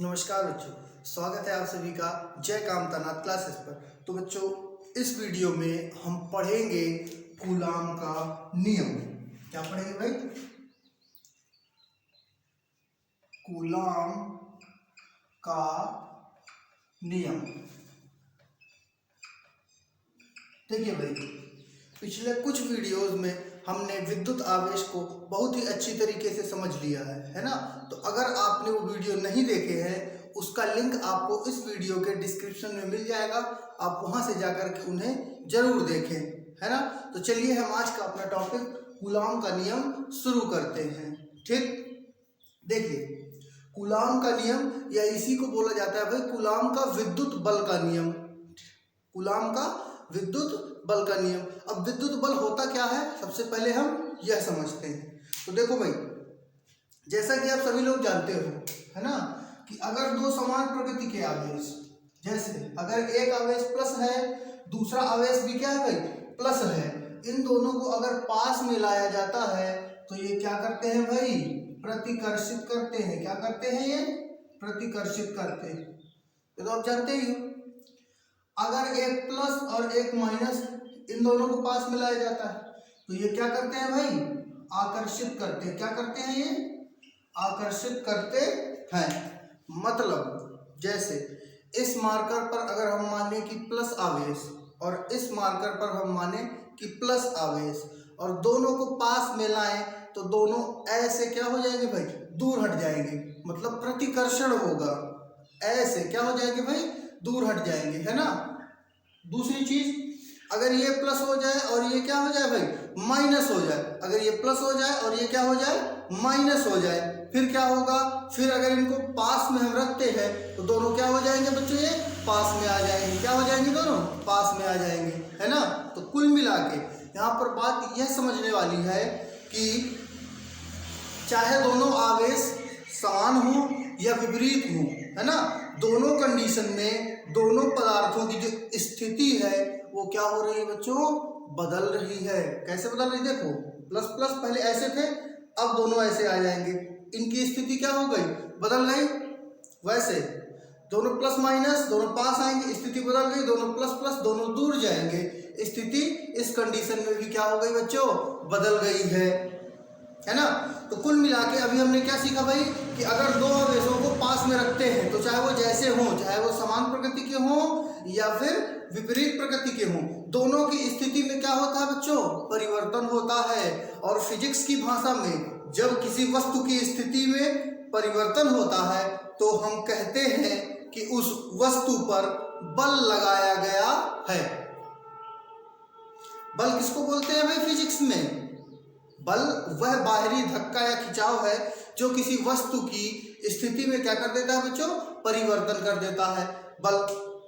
नमस्कार बच्चों, स्वागत है आप सभी का जय कामता नाथ क्लासेस पर। तो बच्चों, इस वीडियो में हम पढ़ेंगे कूलाम का नियम। क्या पढ़ेंगे भाई? कूलाम का नियम। देखिए भाई, पिछले कुछ वीडियोस में हमने विद्युत आवेश को बहुत ही अच्छी तरीके से समझ लिया है ना। तो अगर आपने वो वीडियो नहीं देखे हैं, उसका लिंक आपको इस वीडियो के डिस्क्रिप्शन में मिल जाएगा। आप वहां से जाकर के उन्हें जरूर देखें, है ना। तो चलिए हम आज का अपना टॉपिक कूलाम का नियम शुरू करते हैं। ठीक, देखिए, कूलाम का नियम या इसी को बोला जाता है भाई कूलाम का विद्युत बल का नियम। कूलाम का विद्युत बल का नियम। अब विद्युत बल होता क्या है, सबसे पहले हम यह समझते हैं। तो देखो भाई, जैसा कि आप सभी लोग जानते हो, है ना, कि अगर दो समान प्रकृति के आवेश, जैसे अगर एक आवेश प्लस है, दूसरा आवेश भी क्या है भाई, प्लस है, इन दोनों को अगर पास में लाया जाता है तो ये क्या करते हैं भाई, प्रतिकर्षित करते हैं। क्या करते हैं ये? प्रतिकर्षित करते हैं। ये तो आप जानते ही हो। अगर एक प्लस और एक माइनस, इन दोनों को पास में लाया जाता है तो ये क्या करते हैं भाई, आकर्षित करते हैं। क्या करते हैं ये? आकर्षित करते हैं। मतलब जैसे इस मार्कर पर अगर हम माने कि प्लस आवेश और इस मार्कर पर हम माने कि प्लस आवेश, और दोनों को पास में लाएं तो दोनों ऐसे क्या हो जाएंगे भाई, दूर हट जाएंगे। मतलब प्रतिकर्षण होगा। ऐसे क्या हो जाएंगे भाई, दूर हट जाएंगे, है ना। दूसरी चीज, अगर ये प्लस हो जाए और ये क्या हो जाए भाई, माइनस हो जाए। अगर ये प्लस हो जाए और ये क्या हो जाए, माइनस हो जाए, फिर क्या होगा, फिर अगर इनको पास में हम रखते हैं तो दोनों क्या हो जाएंगे बच्चों, ये पास में आ जाएंगे। क्या हो जाएंगे, दोनों पास में आ जाएंगे, है ना। तो कुल मिला के यहाँ पर बात यह समझने वाली है कि चाहे दोनों आवेश समान हो या विपरीत हो, है ना, दोनों कंडीशन में दोनों पदार्थों की जो स्थिति है वो क्या हो रही है बच्चों, बदल रही है। कैसे बदल रही है? देखो, प्लस प्लस पहले ऐसे थे, अब दोनों ऐसे आ जाएंगे। इनकी स्थिति क्या हो गई, बदल गई। वैसे दोनों प्लस माइनस दोनों पास आएंगे, स्थिति बदल गई। दोनों प्लस प्लस दोनों दूर जाएंगे, स्थिति इस कंडीशन में भी क्या हो गई बच्चों, बदल गई है ना। तो कुल मिला के अभी हमने क्या सीखा भाई, कि अगर दो आवेशों को पास में रखते हैं तो चाहे वो जैसे हों, चाहे वो समान प्रकृति के हों या फिर विपरीत प्रकृति के हों, दोनों की स्थिति में क्या होता है बच्चों, परिवर्तन होता है। और फिजिक्स की भाषा में जब किसी वस्तु की स्थिति में परिवर्तन होता है तो हम कहते हैं कि उस वस्तु पर बल लगाया गया है। बल किसको बोलते हैं भाई फिजिक्स में? बल वह बाहरी धक्का या खिंचाव है जो किसी वस्तु की स्थिति में क्या कर देता है बच्चों, परिवर्तन कर देता है।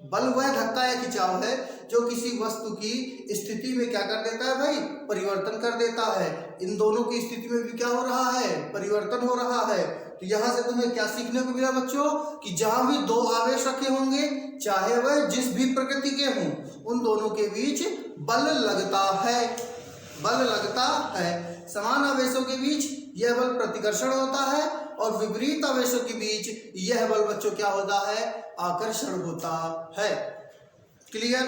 बल वह धक्का या खिंचाव है जो किसी वस्तु की स्थिति में क्या कर देता है भाई, परिवर्तन कर देता है। इन दोनों की स्थिति में भी क्या हो रहा है, परिवर्तन हो रहा है। तो यहाँ से तुम्हें क्या सीखने को मिला बच्चों, कि जहां भी दो आवेश रखे होंगे, चाहे वह जिस भी प्रकृति के हों, उन दोनों के बीच बल लगता है। बल लगता है। समान आवेशों के बीच यह बल प्रतिकर्षण होता है और विपरीत आवेशों के बीच यह बल बच्चों क्या होता है, आकर्षण होता है। क्लियर?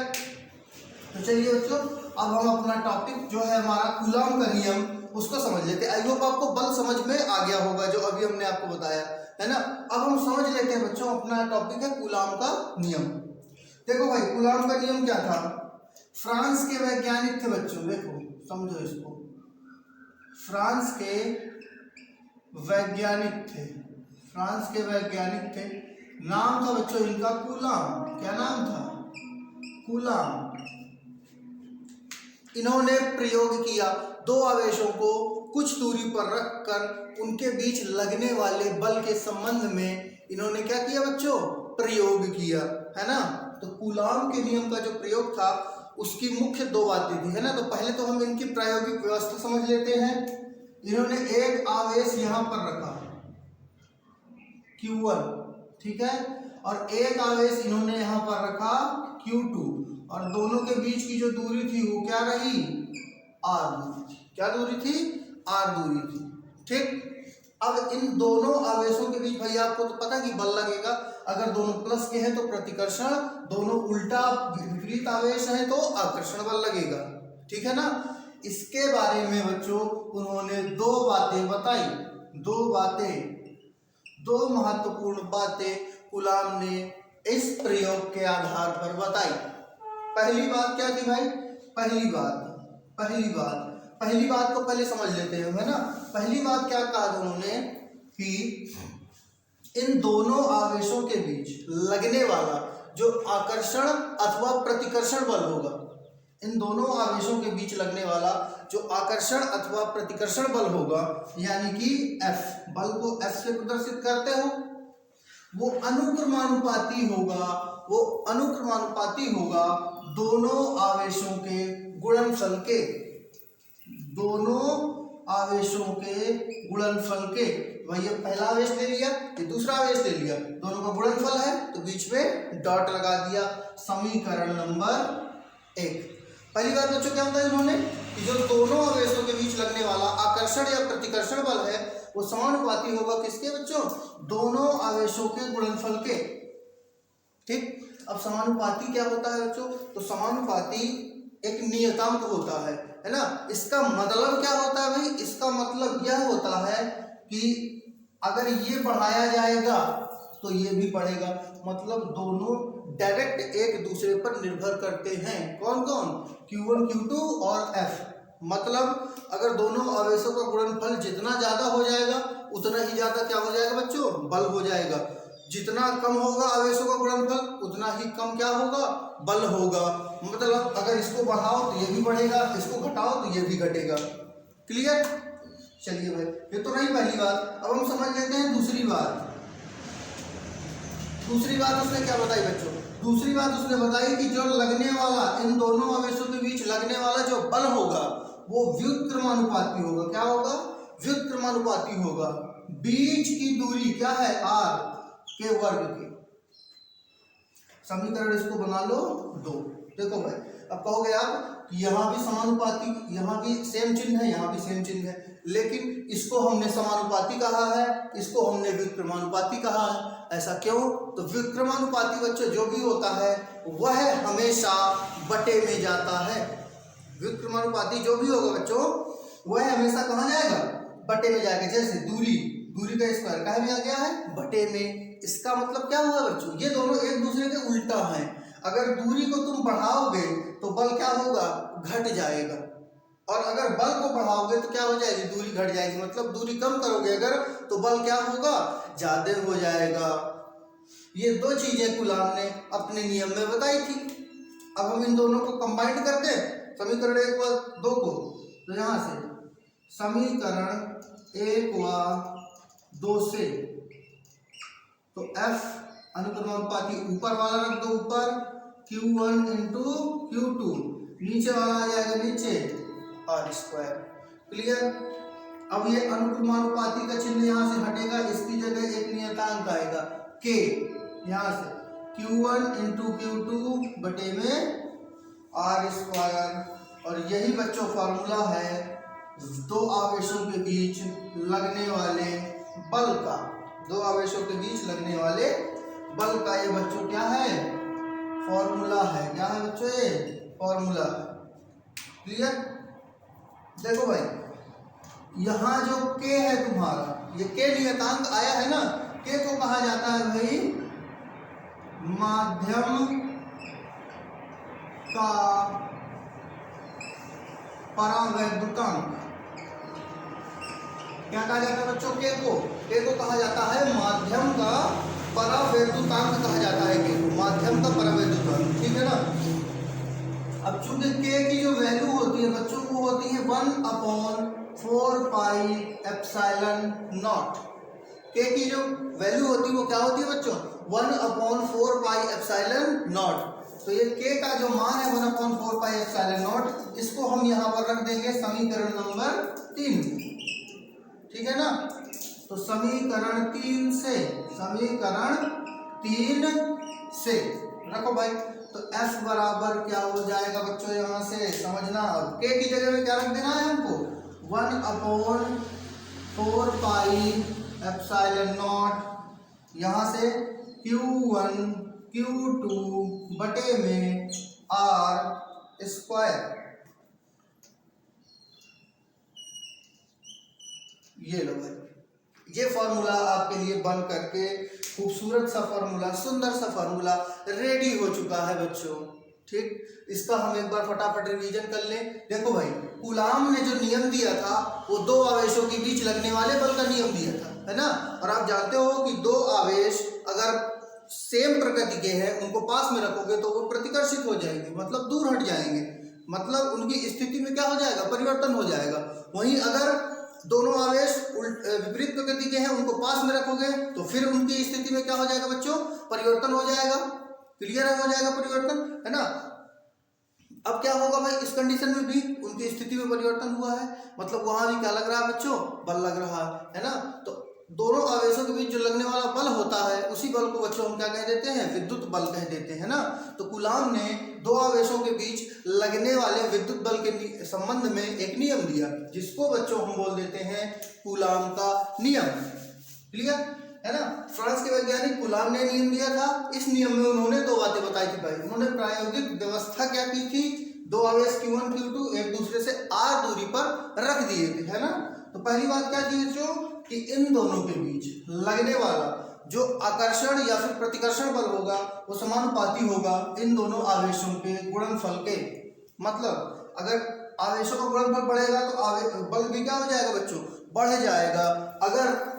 तो चलिए बच्चों, अब हम अपना टॉपिक जो है हमारा कूलाम का नियम, उसको समझ लेते हैं। आई होप आपको बल समझ में आ गया होगा जो अभी हमने आपको बताया, है ना। अब हम समझ लेते हैं बच्चों, अपना टॉपिक है कूलाम का नियम। देखो भाई, कूलाम का नियम क्या था, फ्रांस के वैज्ञानिक थे बच्चों, देखो समझो इसको, फ्रांस के वैज्ञानिक थे। फ्रांस के वैज्ञानिक थे, नाम था बच्चों इनका कूलाम। क्या नाम था? कूलाम। इन्होंने प्रयोग किया, दो आवेशों को कुछ दूरी पर रखकर उनके बीच लगने वाले बल के संबंध में इन्होंने क्या किया बच्चों, प्रयोग किया, है ना। तो कूलाम के नियम का जो प्रयोग था उसकी मुख्य दो बातें थी, है ना। तो पहले तो हम इनकी प्रायोगिक व्यवस्था समझ लेते हैं। इन्होंने एक आवेश यहां पर रखा Q1, ठीक है, और एक आवेश इन्होंने यहां पर रखा Q2, और दोनों के बीच की जो दूरी थी वो क्या रही, R दूरी थी। क्या दूरी थी? R दूरी थी। ठीक, अब इन दोनों आवेशों के बीच भैया आपको तो पता कि बल लगेगा। अगर दोनों प्लस के हैं तो प्रतिकर्षण, दोनों उल्टा विपरीत आवेश हैं तो आकर्षण बल लगेगा। ठीक है ना। इसके बारे में बच्चों उन्होंने दो बातें बताई, दो महत्वपूर्ण बातें कूलाम ने इस प्रयोग के आधार पर बताई। पहली बात क्या थी भाई? पहली बात को पहले समझ लेते हैं, है ना। पहली बात क्या कहा उन्होंने कि इन दोनों आवेशों के बीच लगने वाला जो आकर्षण अथवा प्रतिकर्षण बल होगा, इन दोनों आवेशों के बीच लगने वाला जो आकर्षण अथवा प्रतिकर्षण बल होगा, यानी कि F, बल को F से प्रदर्शित करते हो, वो अनुक्रमानुपाती होगा दोनों आवेशों के गुणनफल के। वही पहला आवेश ले लिया, ये दूसरा आवेश ले लिया, दोनों का गुणनफल है तो बीच में डॉट लगा दिया। समीकरण नंबर 1। पहली बात बच्चों क्या बताया उन्होंने कि जो दोनों आवेशों के बीच लगने वाला आकर्षण या प्रतिकर्षण बल है वो समानुपाती होगा किसके बच्चों? दोनों आवेशों के गुणनफल के। ठीक। अब समानुपाती क्या होता है बच्चों? तो समानुपाती एक नियतांक होता है ना। इसका मतलब क्या होता है भाई? इसका मतलब यह होता है कि अगर ये बढ़ाया जाएगा तो ये भी बढ़ेगा, मतलब दोनों डायरेक्ट एक दूसरे पर निर्भर करते हैं। कौन कौन? Q1 Q2 और F। मतलब अगर दोनों आवेशों का गुणनफल जितना ज्यादा हो जाएगा उतना ही ज्यादा क्या हो जाएगा बच्चों? बल हो जाएगा। जितना कम होगा आवेशों का गुणनफल उतना ही कम क्या होगा? बल होगा। मतलब अगर इसको बढ़ाओ तो ये भी बढ़ेगा, इसको घटाओ तो ये भी घटेगा। क्लियर? चलिए भाई, ये तो रही पहली बात। अब हम समझ लेते हैं दूसरी बात उसने क्या बताई बच्चों? दूसरी बात उसने बताई कि जो लगने वाला, इन दोनों आवेशों के बीच लगने वाला जो बल होगा वो व्युत्क्रमानुपाती होगा। क्या होगा? व्युत्क्रमानुपाती होगा बीच की दूरी क्या है? r के वर्ग की। समीकरण इसको बना लो 2। देखो भाई, अब कहोगे आप यहाँ भी समानुपाती, यहाँ भी सेम चिन्ह है, यहाँ भी सेम चिन्ह है, लेकिन इसको हमने समानुपाती कहा है, इसको हमने व्युत्क्रमानुपाती कहा है। ऐसा क्यों? तो व्युत्क्रमानुपाती बच्चों जो भी होता है वह हमेशा बटे में जाता है। व्युत्क्रमानुपाती जो भी होगा बच्चों वह हमेशा कहाँ जाएगा? बटे में जाएगा। जैसे दूरी का स्क्वायर कहाँ में आ गया है? बटे में। इसका मतलब क्या हुआ बच्चों? ये दोनों एक दूसरे के उल्टा हैं। अगर दूरी को तुम बढ़ाओगे तो बल क्या होगा? घट जाएगा। और अगर बल को बढ़ाओगे तो क्या हो जाएगी? दूरी घट जाएगी। मतलब दूरी कम करोगे अगर तो बल क्या होगा? ज्यादा हो जाएगा। ये दो चीजें कूलाम ने अपने नियम में बताई थी। अब हम इन दोनों को कंबाइंड कर दें, समीकरण 1 व 2 को। तो यहाँ से समीकरण 1 व 2 से तो F अनुक्रमानुपाती ऊपर वाला रख दो ऊपर, Q1 इंटू Q2, नीचे वाला आ जाएगा नीचे r²। क्लियर? अब ये अनुक्रमानुपाती का चिन्ह यहाँ से हटेगा, इसकी जगह एक नियतांक आएगा k। यहाँ से Q1 इंटू Q2 बटे में r²। और यही बच्चों फॉर्मूला है दो आवेशों के बीच लगने वाले बल का। दो आवेशों के बीच लगने वाले बल का ये बच्चों क्या है? फॉर्मूला है। क्या है बच्चों? ये फॉर्मूला है। क्लियर? देखो भाई, यहाँ जो k है तुम्हारा, ये k नियतांक आया है ना, k को कहा जाता है भाई माध्यम का परावैद्युतांक। क्या कहा जाता है बच्चों? k को कहा जाता है माध्यम का परावैद्युतांक कहा जाता है। k को माध्यम का परावैद्युतांक। ठीक है ना। अब चूंकि k की जो वैल्यू होती है बच्चों वो होती है 1/4 पाई एप्सिलॉन नॉट। k की जो वैल्यू होती है वो क्या होती है बच्चों? 1/4 पाई एप्सिलॉन नॉट। तो ये k का जो मान है 1/4 पाई एप्सिलॉन नॉट, इसको हम यहाँ पर रख देंगे समीकरण नंबर 3। ठीक है ना। तो समीकरण 3 से रखो भाई। तो F बराबर क्या हो जाएगा बच्चों? यहाँ से समझना, k की जगह में क्या रख देना है हमको? 4 पाई एप्सिलॉन नॉट, यहाँ से Q1 Q2 बटे में R स्क्वायर। ये लो भाई, ये फॉर्मूला आपके लिए बन करके खूबसूरत सा फॉर्मूला, सुंदर सा फॉर्मूला रेडी हो चुका है बच्चों। ठीक, इसका हम एक बार फटाफट रिवीजन कर लें। देखो भाई, कूलाम ने जो नियम दिया था वो दो आवेशों के बीच लगने वाले बल का नियम दिया था, है ना। और आप जानते हो कि दो आवेश अगर सेम प्रकृति के हैं, उनको पास में रखोगे तो वो प्रतिकर्षित हो जाएंगे, मतलब दूर हट जाएंगे, मतलब उनकी स्थिति में क्या हो जाएगा, परिवर्तन हो जाएगा। वहीं अगर दोनों आवेश विपरीत प्रकृति के हैं, उनको पास में रखोगे तो फिर उनकी स्थिति में क्या हो जाएगा बच्चों, परिवर्तन हो जाएगा। क्लियर हो जाएगा परिवर्तन, है ना। अब क्या होगा भाई, इस कंडीशन में भी उनकी स्थिति में परिवर्तन हुआ है, मतलब वहां भी क्या लग रहा है बच्चों, बल लग रहा है ना। तो दोनों आवेशों के बीच जो लगने वाला बल होता है, उसी बल को बच्चों हम क्या कह देते हैं, विद्युत बल कह देते हैं ना। तो कूलाम ने दो आवेशों के बीच लगने वाले विद्युत बल के संबंध में एक नियम दिया, जिसको बच्चों हम बोल देते हैं कूलाम का नियम। क्लियर है ना। फ्रांस के वैज्ञानिक कूलाम ने नियम दिया था। इस नियम में उन्होंने दो बातें बताई थी भाई। उन्होंने प्रायोगिक व्यवस्था क्या की थी, दो आवेश Q1 Q2 एक दूसरे से r दूरी पर रख दिए थे, है ना। तो पहली बात क्या थी बच्चों, कि इन दोनों के बीच लगने वाला जो आकर्षण या फिर प्रतिकर्षण बल होगा वो समानुपाती होगा इन दोनों आवेशों के गुणनफल के। मतलब अगर आवेशों का गुणनफल बढ़ेगा तो बल भी क्या हो जाएगा बच्चों, बढ़ जाएगा। अगर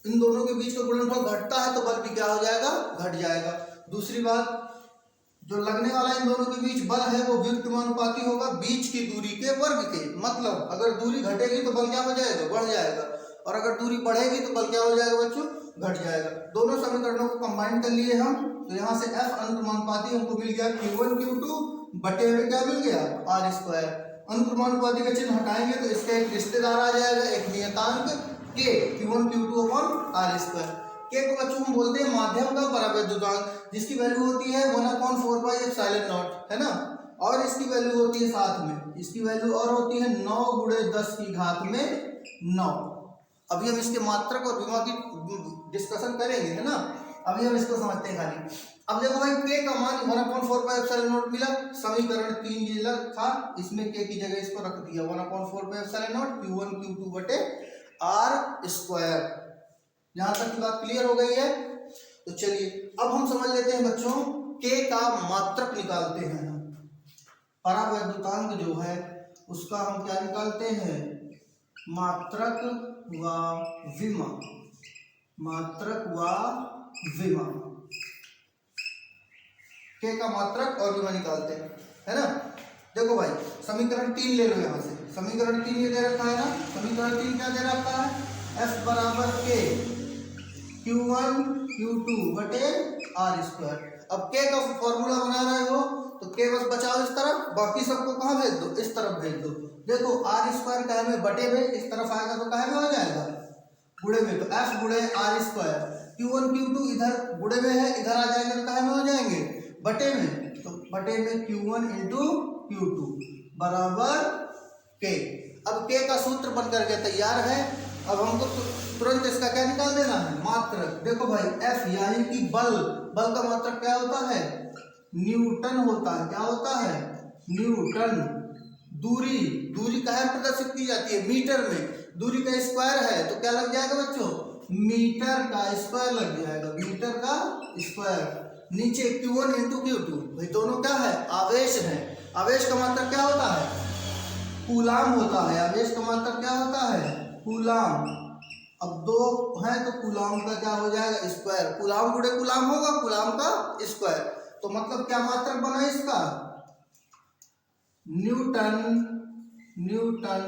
इन दोनों के बीच का गुणनफल घटता है तो बल भी क्या हो जाएगा, घट जाएगा। दूसरी बात, जो लगने वाला इन दोनों के बीच बल है वो व्युत्क्रमानुपाती होगा बीच की दूरी के वर्ग के। मतलब अगर दूरी घटेगी तो बल क्या हो जाएगा, बढ़ जाएगा, और अगर दूरी बढ़ेगी तो बल क्या हो जाएगा बच्चों, घट जाएगा। दोनों समीकरणों को कंबाइन कर लिए हम, तो यहाँ से F अनुक्रमानुपाती हमको मिल गया Q1 Q2 बटे में क्या मिल गया, R स्क्वायर। अनुक्रमानुपाती का चिन्ह हटाएंगे तो इसका एक रिश्तेदार आ जाएगा, एक नियतांक K, Q1 Q2 upon R square. K को बच्चों हम बोलते हैं माध्यम का परावैद्युतांक, जिसकी वैल्यू होती है 1/4 पाई एप्सिलॉन नॉट, है ना। और इसकी वैल्यू होती है साथ में, इसकी वैल्यू और होती है 9 × 10 की घात में 9। अभी हम इसके मात्रक और विमा की डिस्कशन करेंगे, है ना। अभी हम इसको समझते हैं खाली। अब देखो भाई, K का मान 1/4 पाई एप्सिलॉन नॉट मिला, समीकरण 3 ये लग था, इसमें K की जगह इसको रख दिया 1/4 pi epsilon not Q1 Q2 बटे R स्क्वायर। यहां तक की बात क्लियर हो गई है। तो चलिए अब हम समझ लेते हैं बच्चों, K का मात्रक निकालते हैं हम। परावैद्युतांक जो है उसका हम क्या निकालते हैं, मात्रक व विमा। मात्रक व विमा, K का मात्रक और विमा निकालते हैं, है ना। देखो भाई, समीकरण 3 ले लो यहाँ से। समीकरण 3 ये दे रखा है ना, समीकरण 3 क्या दे रखा है, F बराबर K Q1 Q2 बटे R स्क्वायर। अब K का फॉर्मूला बना रहे हो तो K बस बचाओ इस तरफ, बाकी सबको कहाँ भेज दो, इस तरफ भेज दो। देखो R स्क्वायर क्या में बटे में, इस तरफ आएगा तो क्या में हो जाएगा, गुणे में। तो F गुणे R स्क्वायर, Q1 Q2 इधर गुणे में है, इधर आ जाएंगे तो क्या में हो जाएंगे, बटे में। तो बटे में Q1 × Q2 बराबर K। अब K का सूत्र बन करके तैयार है। अब हमको तुरंत इसका क्या निकाल देना है, मात्रक। देखो भाई, F यानी कि बल, बल का मात्रक क्या होता है, न्यूटन होता है। क्या होता है, न्यूटन। दूरी, दूरी कहाँ प्रदर्शित की जाती है, मीटर में। दूरी का स्क्वायर है तो क्या लग जाएगा बच्चों, मीटर का स्क्वायर लग जाएगा, मीटर का स्क्वायर। नीचे Q1 × Q2, भाई दोनों क्या है, आवेश है। आवेश का मात्रक क्या होता है, कूलाम होता है। आवेश का मात्रक क्या होता है, कूलाम। अब दो है तो कूलाम का क्या हो जाएगा, स्क्वायर। कूलाम गुणे कूलाम होगा, कूलाम का स्क्वायर। तो मतलब क्या मात्रक बना इसका, न्यूटन, न्यूटन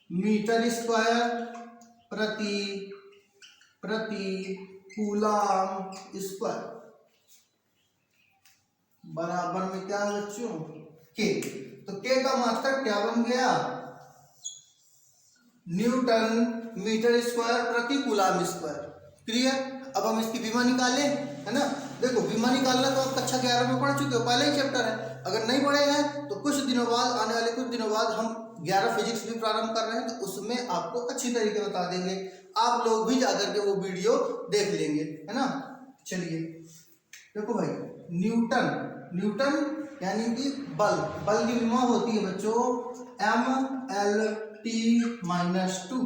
मीटर स्क्वायर प्रति कूलाम स्क्वायर बराबर में क्या है बच्चों, K। तो K का मात्रक क्या बन गया, न्यूटन मीटर स्क्वायर प्रति कूलाम स्क्वायर। क्लियर। अब हम इसकी विमा निकालें, है ना। देखो विमा निकालना तो आप कक्षा 11 में पढ़ चुके हो, पहले ही चैप्टर है। अगर नहीं पढ़े हैं तो कुछ दिनों बाद, आने वाले कुछ दिनों बाद हम 11 फिजिक्स भी प्रारंभ कर रहे हैं, तो उसमें आपको अच्छी तरीके बता देंगे। आप लोग भी जाकर के वो वीडियो देख लेंगे, है ना। चलिए देखो भाई, न्यूटन यानी कि बल की विमा होती है बच्चों MLT-2,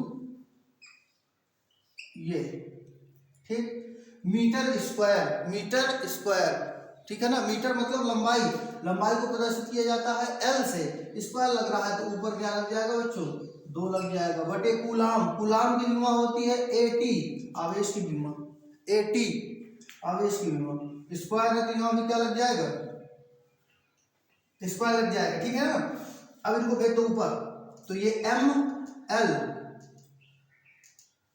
ये ठीक। मीटर स्क्वायर, ठीक है ना। मीटर मतलब लंबाई को प्रदर्शित किया जाता है L से, स्क्वायर लग रहा है तो ऊपर क्या लग जाएगा बच्चों, 2 लग जाएगा, बटे कूलाम की विमा होती है AT, आवेश की विमा, AT आवेश की विमा। स्क्वायर है तो यहाँ भी क्या लग जाएगा, स्क्वायर लग जाएगा, ठीक है ना। अब इनको भेज दो ऊपर, तो ये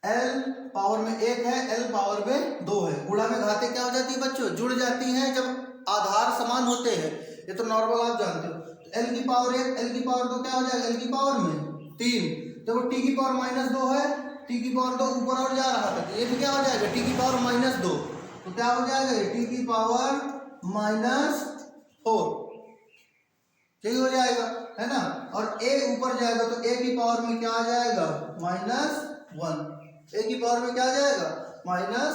L पावर में 1 है, L पावर में 2 है। गुणा में घातें क्या हो जाती है बच्चों, जुड़ जाती हैं जब आधार समान होते हैं, ये तो नॉर्मल आप जानते हो। तो L की पावर 1, L की पावर 2 क्या हो जाएगा, L की पावर में 3। तो वो T की पावर -2 है, T की पावर 2 ऊपर और जा रहा था, तो ये भी क्या हो जाएगा, T की पावर -2, तो क्या हो जाएगा, T की पावर -4, यही हो जाएगा, है ना। और A ऊपर जाएगा तो A की पावर में क्या आ जाएगा, -1, A की पावर में क्या आ जाएगा, -1।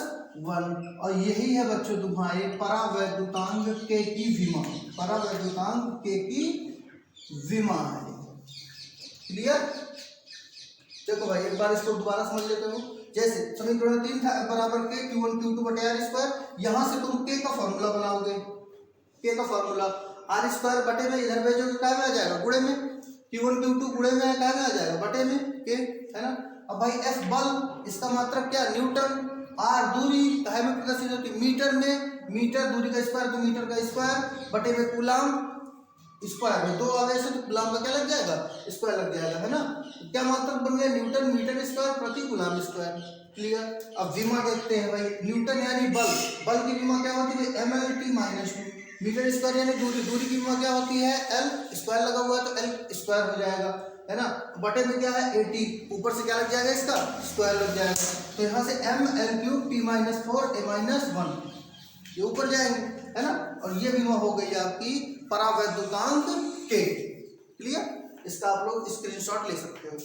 और यही है बच्चों तुम्हारे परावैद्युतांक K की विमा, परावैद्युतांक K की विमा है। क्लियर। देखो भाई एक बार इसको दोबारा समझ लेते हो। जैसे समीकरण 3 था, बराबर के Q1 Q2 बटे R²। यहाँ से तुम K का फॉर्मूला बनाओगे, K का फॉर्मूला R² बटे में इधर भेजोगे, क्या में आ जाएगा, गुणे में। Q1 Q2 गुणे में क्या में आ जाएगा, बटे में K, है ना। अब भाई F बल, इसका मात्रक क्या, न्यूटन। R दूरी काहे में प्रदर्शित होती है, मीटर में, मीटर दूरी का स्क्वायर तो मीटर का स्क्वायर, बटे में कूलाम, स्क्वायर में 2 आवेश है तो कूलाम का क्या लग जाएगा, स्क्वायर लग जाएगा, है ना। तो क्या मात्रक बन गया, न्यूटन मीटर स्क्वायर प्रति कूलाम स्क्वायर। क्लियर। अब विमा देखते हैं भाई, न्यूटन यानी बल की विमा क्या होती है, MLT-2। मीटर स्क्वायर यानी दूरी की विमा क्या होती है, L, स्क्वायर लगा हुआ है तो L स्क्वायर हो जाएगा, है ना। बटे में क्या है, AT, ऊपर से क्या लग जाएगा, इसका स्क्वायर लग जाएगा। तो यहाँ से ML3T-4A-1 ये ऊपर जाएंगे, है ना। और ये विमा हो गई आपकी परावैद्युतांक K। क्लियर। इसका आप लोग स्क्रीनशॉट ले सकते हो।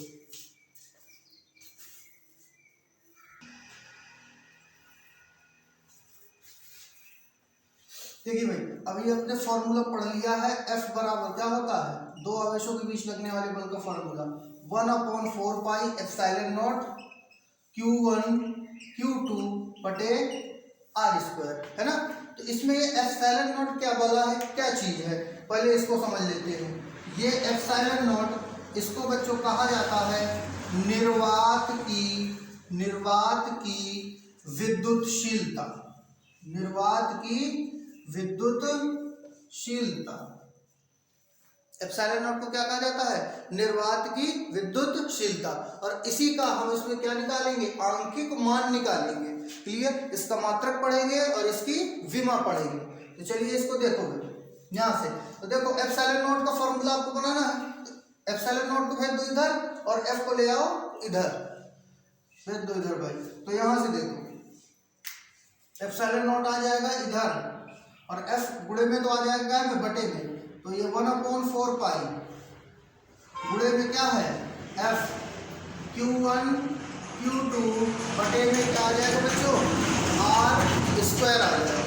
देखिए भाई, अभी अपने फॉर्मूला पढ़ लिया है। F बराबर क्या होता है, 2 आवेशों के बीच लगने वाले बल का formula 1/4 pi epsilon not Q1 Q2 बटे R², है ना। तो इसमें ये एप्सिलॉन नॉट क्या बोला है, क्या चीज है, पहले इसको समझ लेते हैं। ये एप्सिलॉन नॉट, इसको बच्चों कहा जाता है निर्वात की विद्युतशीलता, निर्वात की विद्युतशीलता। एप्सिलॉन नॉट को क्या कहा जाता है, निर्वात की विद्युतशीलता। और इसी का हम इसमें क्या निकालेंगे, आंकिक मान निकालेंगे। क्लियर। इसका मात्रक पढ़ेंगे और इसकी विमा पढ़ेंगे। तो चलिए इसको देखो यहाँ से। तो देखो एप्सिलॉन नॉट का फॉर्मूला आपको बनाना है। एप्सिलॉन नॉट को भेज दो इधर और F को ले आओ इधर, भेज दो इधर भाई। तो यहाँ से देखो एप्सिलॉन नॉट आ जाएगा इधर और F गुणे में तो आ जाएगा में बटे में, तो ये 1/4 पाई गुणे में क्या है F Q1 Q2 बटे में क्या आ जाएगा बच्चों, R² आ जाएगा,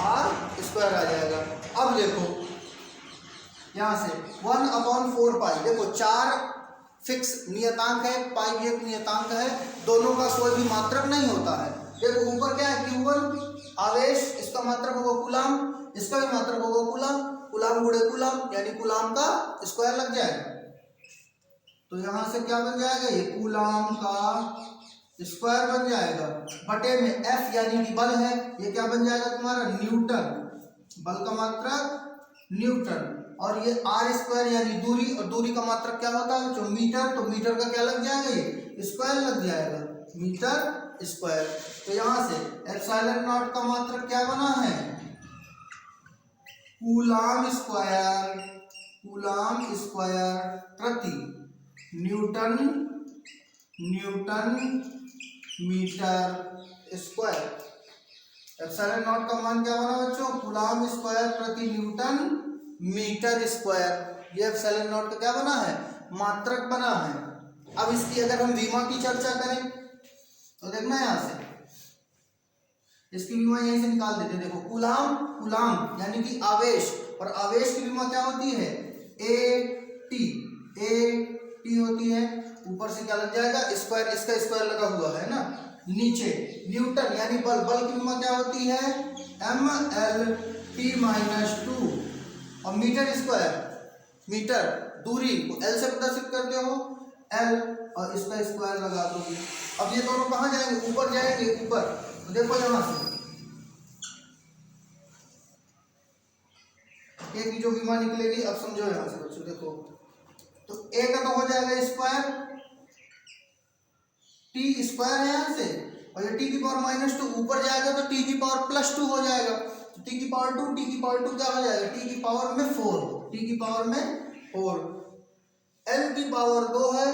R² आ जाएगा। अब देखो यहाँ से 1/4 पाई, देखो 4 फिक्स नियतांक है, पाई भी एक नियतांक है, दोनों का कोई भी मात्रक नहीं होता है। देखो ऊपर क्या है Q1 आवेश, इसका मात्रक होगा कूलाम, इसका भी मात्रक होगा कूलाम, कूलाम गुणे कूलाम यानी कूलाम का स्क्वायर लग जाएगा। तो यहाँ से क्या बन जाएगा, ये कूलाम का स्क्वायर बन जाएगा, बटे में F यानी कि बल है, ये क्या बन जाएगा तुम्हारा न्यूटन, बल का मात्रक न्यूटन। और ये R² यानी दूरी, और दूरी का मात्रक क्या होता है जो मीटर, तो मीटर का क्या लग जाएगा, ये स्क्वायर लग जाएगा, मीटर स्क्वायर। तो यहाँ से एप्सिलॉन नॉट का मात्रक क्या बना है, कूलाम स्क्वायर प्रति newton metre square. Epsilon naught का मान क्या बना बच्चों? कूलम्ब स्क्वायर प्रति न्यूटन मीटर स्क्वायर। ये एप्सिलॉन नॉट का क्या बना है? मात्रक बना है। अब इसकी अगर हम विमा की चर्चा करें तो देखना यहाँ से, इसकी विमा यहीं से निकाल देते हैं। देखो कूलम्ब यानी कि आवेश, और आवेश की विमा क्या होती है? ए टी होती है। ऊपर से क्या लग जाएगा? स्क्वायर, इसका स्क्वायर लगा हुआ है ना नीचे। न्यूटन यानी बल, बल की विमा क्या होती है? mL/t-2। और मीटर स्क्वायर, मीटर दूरी को एल से प्रदर्शित करते हो, एल, और इसका स्क्वायर लगा दोगे। अब ये दोनों कहाँ जाएंगे? ऊपर जाएंगे, ऊपर। तो देखो यहां से ए की जो विमा निकलेगी, अब समझो यहां से बच्चों, देखो तो ए का तो हो जाएगा स्क्वायर, टी स्क्वायर है यहाँ से, और ये टी की पावर -2 ऊपर जाएगा तो टी की पावर +2 हो जाएगा। तो टी की पावर 2, टी की पावर 2 क्या हो जाएगा? टी की पावर में 4, टी की पावर में 4। एल की पावर 2 है,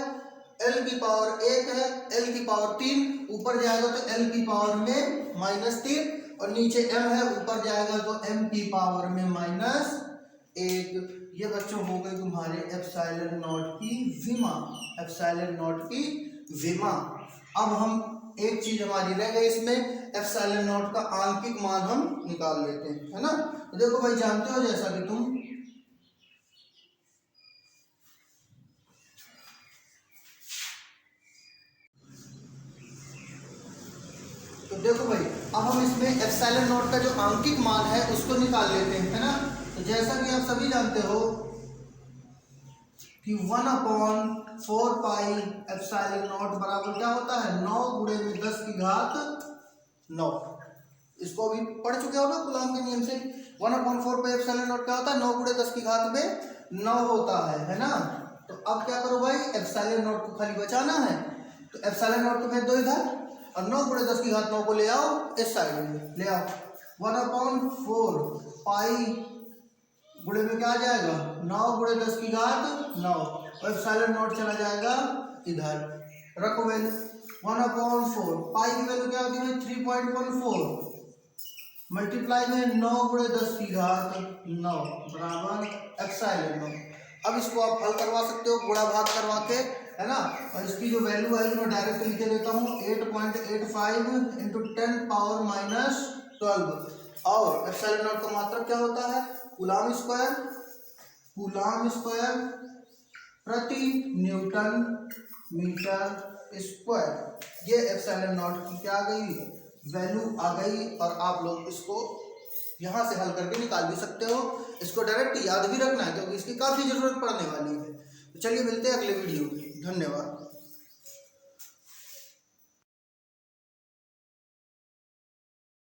एल की पावर 1 है, एल की पावर 3, ऊपर जाएगा तो एल की पावर में -3, और नीचे एम है, ऊपर जाएगा तो एम की पावर में -1। ये बच्चों हो गई तुम्हारे एप्सिलॉन नॉट की विमा, एप्सिलॉन नॉट की विमा। अब हम एक चीज हमारी रह गई इसमें, एप्सिलॉन नॉट का आंकिक मान हम निकाल लेते हैं, है ना। तो देखो भाई, जानते हो जैसा कि तुम तो देखो भाई, अब हम इसमें एप्सिलॉन नॉट का जो आंकिक मान है उसको निकाल लेते हैं, है ना। तो जैसा कि आप सभी जानते हो कि 1/4 पाई एप्सिलॉन नॉट बराबर क्या होता है? 9 × 10⁻9। इसको अभी पढ़ चुके हो ना कूलम्ब के नियम से। 1/4 पाई एप्सिलॉन नॉट क्या होता है? 9 × 10⁻9 होता है ना। तो अब क्या करो भाई, एप्सिलॉन नॉट को खाली बचाना है, तो एप्सिलॉन नॉट को भेज दो इधर, और 9 × 10⁻9 को ले आओ इस साइड में, ले आओ। 1/4 पाई गुणे में क्या आ जाएगा? 9 × 10⁻9, और एप्सिलॉन नॉट चला जाएगा इधर। रखो वैल्यू 1/4, पाई की वैल्यू क्या होती है? 3.14 मल्टीप्लाई में 9 × 10⁻9 बराबर एप्सिलॉन नॉट। अब इसको आप हल करवा सकते हो गुणा भाग करवा के, है ना। और इसकी जो वैल्यू आएगी मैं डायरेक्ट लिख देता हूँ, 8.85 × 10⁻12। और एप्सिलॉन नॉट का मात्रक क्या होता है? कूलम्ब स्क्वायर, कूलम्ब स्क्वायर प्रति न्यूटन मीटर स्क्वायर। ये एप्सिलॉन नॉट की क्या आ गई? वैल्यू आ गई। और आप लोग इसको यहाँ से हल करके निकाल भी सकते हो। इसको डायरेक्ट याद भी रखना है क्योंकि इसकी काफ़ी ज़रूरत पड़ने वाली है। तो चलिए मिलते हैं अगले वीडियो में। धन्यवाद।